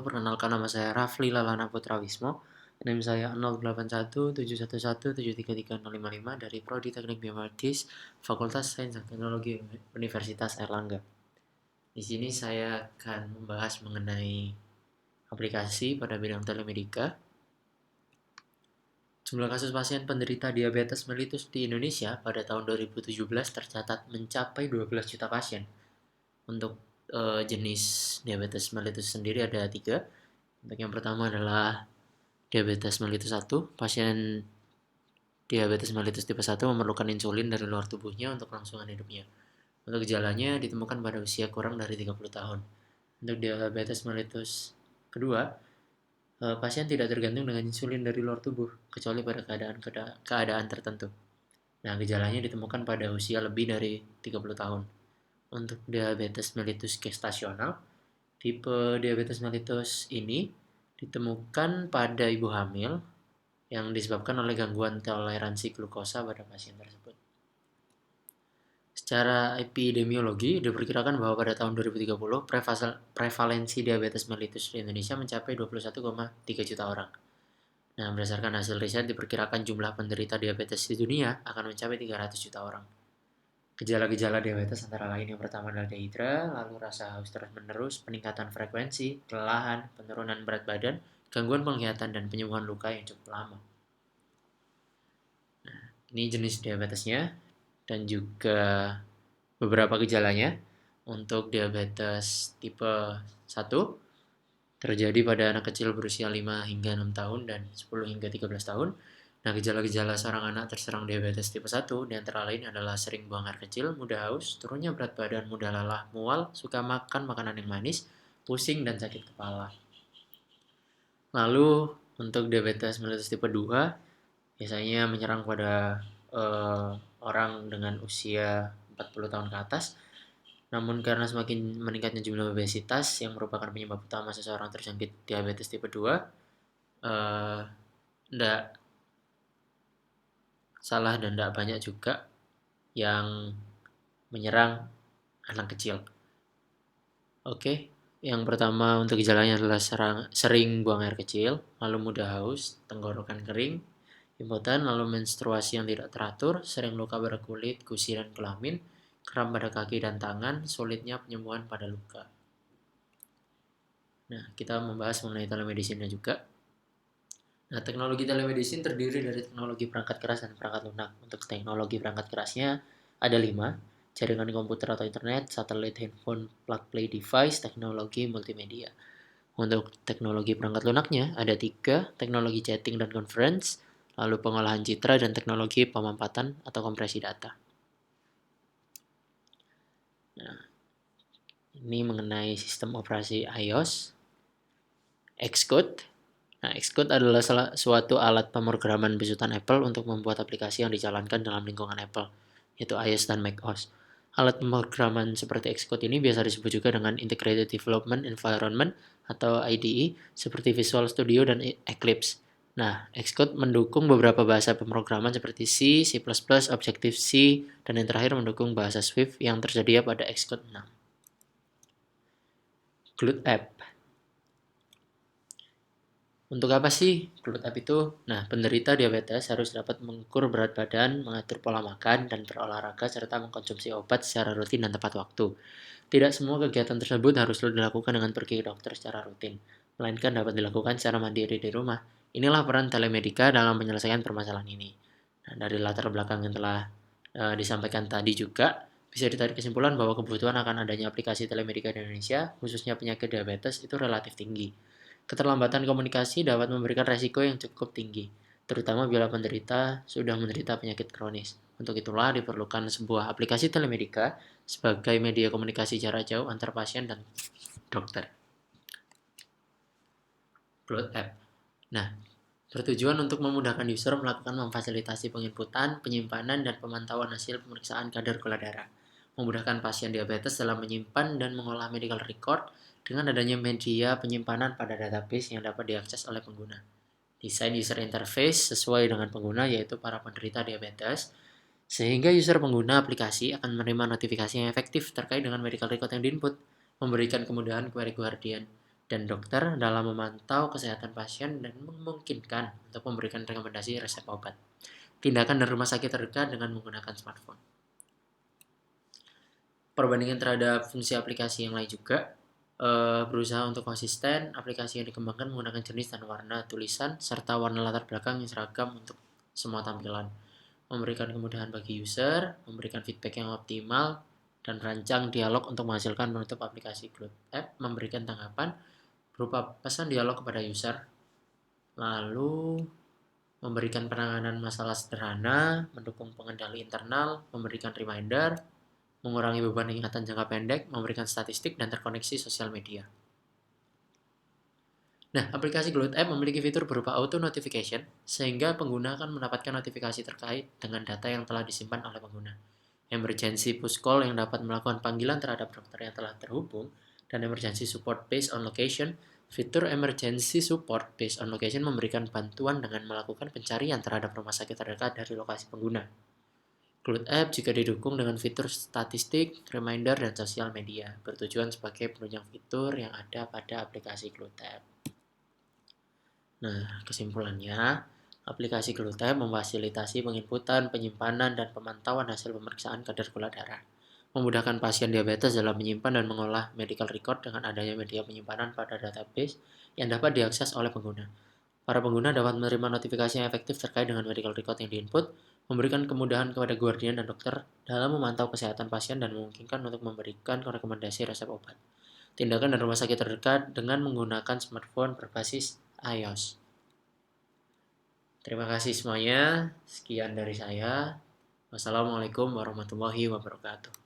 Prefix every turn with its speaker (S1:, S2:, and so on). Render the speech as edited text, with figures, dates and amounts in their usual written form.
S1: Perkenalkan, nama saya Rafli Lalana Putra Wismo. NIM saya 081711733055 dari Prodi Teknik Biomedis Fakultas Sains dan Teknologi Universitas Airlangga. Di sini saya akan membahas mengenai aplikasi pada bidang telemedika. Jumlah kasus pasien penderita diabetes mellitus di Indonesia pada tahun 2017 tercatat mencapai 12 juta pasien. Untuk jenis diabetes mellitus sendiri ada 3. Untuk yang pertama adalah diabetes mellitus 1. Pasien diabetes mellitus tipe 1 memerlukan insulin dari luar tubuhnya untuk kelangsungan hidupnya. Untuk gejalanya ditemukan pada usia kurang dari 30 tahun. Untuk diabetes mellitus kedua, pasien tidak tergantung dengan insulin dari luar tubuh, kecuali pada keadaan tertentu. Nah, gejalanya ditemukan pada usia lebih dari 30 tahun. Untuk diabetes mellitus gestasional, tipe diabetes mellitus ini ditemukan pada ibu hamil yang disebabkan oleh gangguan toleransi glukosa pada pasien tersebut. Secara epidemiologi, diperkirakan bahwa pada tahun 2030, prevalensi diabetes mellitus di Indonesia mencapai 21,3 juta orang. Nah, berdasarkan hasil riset, diperkirakan jumlah penderita diabetes di dunia akan mencapai 300 juta orang. Gejala-gejala diabetes antara lain yang pertama adalah dehidra, lalu rasa haus terus-menerus, peningkatan frekuensi, kelelahan, penurunan berat badan, gangguan penglihatan, dan penyembuhan luka yang cukup lama. Nah, ini jenis diabetesnya dan juga beberapa gejalanya. Untuk diabetes tipe 1 terjadi pada anak kecil berusia 5 hingga 6 tahun dan 10 hingga 13 tahun. Nah, gejala-gejala seorang anak terserang diabetes tipe 1 di antara lain adalah sering buang air kecil, mudah haus, turunnya berat badan, mudah lelah, mual, suka makan makanan yang manis, pusing, dan sakit kepala. Lalu, untuk diabetes mellitus tipe 2, biasanya menyerang pada orang dengan usia 40 tahun ke atas. Namun karena semakin meningkatnya jumlah obesitas yang merupakan penyebab utama seseorang terjangkit diabetes tipe 2, tidak salah dan tidak banyak juga yang menyerang anak kecil. Oke, yang pertama untuk gejalanya adalah sering buang air kecil, lalu mudah haus, tenggorokan kering, impoten, lalu menstruasi yang tidak teratur, sering luka pada kulit, gusi, dan kelamin, kram pada kaki dan tangan, sulitnya penyembuhan pada luka. Nah, kita membahas mengenai telemedicine juga. Nah, teknologi telemedicine terdiri dari teknologi perangkat keras dan perangkat lunak. Untuk teknologi perangkat kerasnya ada 5, jaringan komputer atau internet, satelit, handphone, plug-play device, teknologi multimedia. Untuk teknologi perangkat lunaknya ada 3, teknologi chatting dan conference, lalu pengolahan citra, dan teknologi pemampatan atau kompresi data. Nah, ini mengenai sistem operasi iOS. Xcode. Nah, Xcode adalah suatu alat pemrograman besutan Apple untuk membuat aplikasi yang dijalankan dalam lingkungan Apple, yaitu iOS dan macOS. Alat pemrograman seperti Xcode ini biasa disebut juga dengan Integrated Development Environment atau IDE, seperti Visual Studio dan Eclipse. Nah, Xcode mendukung beberapa bahasa pemrograman seperti C, C++, Objective-C, dan yang terakhir mendukung bahasa Swift yang tersedia pada Xcode 6. GluedApp. Untuk apa sih GluedApp itu? Nah, penderita diabetes harus dapat mengukur berat badan, mengatur pola makan, dan berolahraga, serta mengkonsumsi obat secara rutin dan tepat waktu. Tidak semua kegiatan tersebut harus dilakukan dengan pergi ke dokter secara rutin, melainkan dapat dilakukan secara mandiri di rumah. Inilah peran telemedika dalam penyelesaian permasalahan ini. Nah, dari latar belakang yang telah disampaikan tadi juga, bisa ditarik kesimpulan bahwa kebutuhan akan adanya aplikasi telemedika di Indonesia, khususnya penyakit diabetes, itu relatif tinggi. Keterlambatan komunikasi dapat memberikan resiko yang cukup tinggi, terutama bila penderita sudah menderita penyakit kronis. Untuk itulah diperlukan sebuah aplikasi telemedika sebagai media komunikasi jarak jauh antar pasien dan dokter. GluedApp. Nah, bertujuan untuk memudahkan user melakukan memfasilitasi penginputan, penyimpanan, dan pemantauan hasil pemeriksaan kadar gula darah. Memudahkan pasien diabetes dalam menyimpan dan mengolah medical record dengan adanya media penyimpanan pada database yang dapat diakses oleh pengguna. Desain user interface sesuai dengan pengguna, yaitu para penderita diabetes, sehingga user pengguna aplikasi akan menerima notifikasi yang efektif terkait dengan medical record yang diinput, memberikan kemudahan query guardian dan dokter dalam memantau kesehatan pasien dan memungkinkan untuk memberikan rekomendasi resep obat. Tindakan dari rumah sakit terdekat dengan menggunakan smartphone. Perbandingan terhadap fungsi aplikasi yang lain juga, berusaha untuk konsisten, aplikasi yang dikembangkan menggunakan jenis dan warna tulisan serta warna latar belakang yang seragam untuk semua tampilan, memberikan kemudahan bagi user, memberikan feedback yang optimal, dan rancang dialog untuk menghasilkan penutup aplikasi Cloud App, memberikan tanggapan berupa pesan dialog kepada user, lalu memberikan penanganan masalah sederhana, mendukung pengendali internal, memberikan reminder, mengurangi beban ingatan jangka pendek, memberikan statistik, dan terkoneksi sosial media. Nah, aplikasi Gloat App memiliki fitur berupa auto notification, sehingga pengguna akan mendapatkan notifikasi terkait dengan data yang telah disimpan oleh pengguna. Emergency push call yang dapat melakukan panggilan terhadap dokter yang telah terhubung, dan emergency support based on location. Fitur emergency support based on location memberikan bantuan dengan melakukan pencarian terhadap rumah sakit terdekat dari lokasi pengguna. Cloud App juga didukung dengan fitur statistik, reminder, dan sosial media, bertujuan sebagai penunjang fitur yang ada pada aplikasi Cloud App. Nah, kesimpulannya, aplikasi Cloud App memfasilitasi penginputan, penyimpanan, dan pemantauan hasil pemeriksaan kadar gula darah, memudahkan pasien diabetes dalam menyimpan dan mengolah medical record dengan adanya media penyimpanan pada database yang dapat diakses oleh pengguna. Para pengguna dapat menerima notifikasi yang efektif terkait dengan medical record yang diinput, memberikan kemudahan kepada guardian dan dokter dalam memantau kesehatan pasien dan memungkinkan untuk memberikan rekomendasi resep obat. Tindakan dan rumah sakit terdekat dengan menggunakan smartphone berbasis iOS. Terima kasih semuanya. Sekian dari saya. Wassalamualaikum warahmatullahi wabarakatuh.